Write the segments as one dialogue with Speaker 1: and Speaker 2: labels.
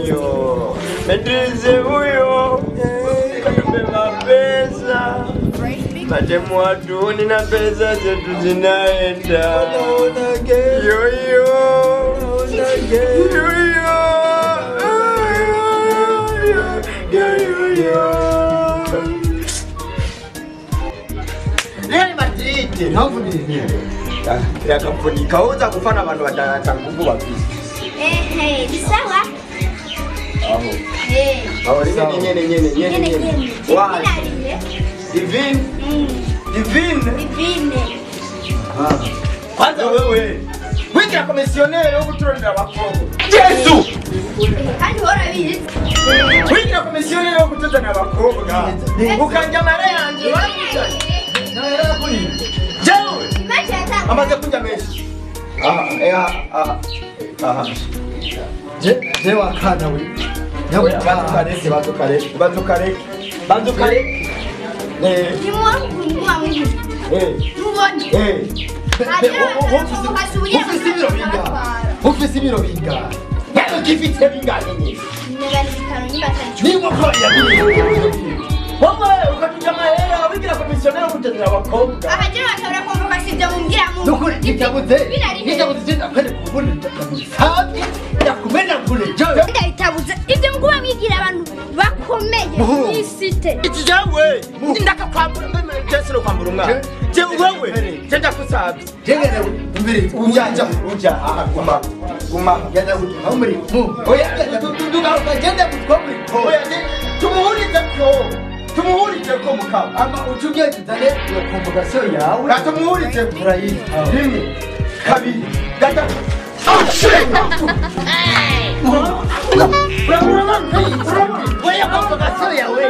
Speaker 1: Yo, ndize huyo nimebeba pesa matemu watu nina pesa zetu zinaenda yoyo Real Madrid havunie ya kampuni kauza kufana abantu batanata nguvu babisi
Speaker 2: sawa.
Speaker 1: Nyene. Why? Divine. Kwanza wewe. Wiki komisionere wo guturondera abakobwa. Yesu.
Speaker 2: Kandi hora bizi.
Speaker 1: Wiki komisionere wo gutuzana abakobwa. Ukanja mara yanje waramuca. Naera kuri. Jewe. Amaze kunja meshi.
Speaker 3: Je wakana we.
Speaker 1: Bazukare.
Speaker 2: Ni mwangu mwamini. Mubone.
Speaker 3: Ufise ibiro binga.
Speaker 1: Yawe kifite binga nini?
Speaker 2: Ni
Speaker 1: mwa ya nini? Mama ukatuja mahera wigira komisionera kutezera abakobwa.
Speaker 2: Ahajira batabura kumvuka sivyo mumbwira mu.
Speaker 3: Nukuri nitabuze tena kwende kubona sabi yakumena kule.
Speaker 2: Ndabitabuze ivyo mguba mwigira abantu bakomeye isite.
Speaker 1: Iki jawe ndaka kwambura mbere cyesero kwambura umwana. Je wewe tenda kusabi.
Speaker 3: Jengere imbere uja aha guma yada aho muri oya duga ugenda mutwomwe
Speaker 1: oya tumuhurize ko mukaba
Speaker 3: ama ucugiye kitane yo convocation yawe
Speaker 1: gatumuhurize
Speaker 3: Ibrahim
Speaker 1: rimwe kabiri gatatu
Speaker 3: Oya convocation yawe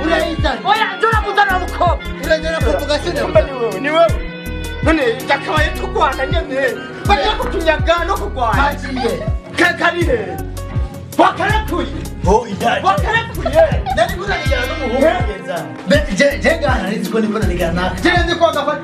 Speaker 3: urayita
Speaker 1: oya ndora mutana mukobwa
Speaker 3: uragera convocation yawe
Speaker 1: ni wewe none jakabaye tukwana nyene bari kutunyaga no kugwana
Speaker 3: hagiye
Speaker 1: kakarihe wakarakuye
Speaker 3: ho idari
Speaker 1: wakarakuye
Speaker 3: nari kurangira no muhungu kugeza je gana niziko niko nanigana
Speaker 1: je nzi ko gafata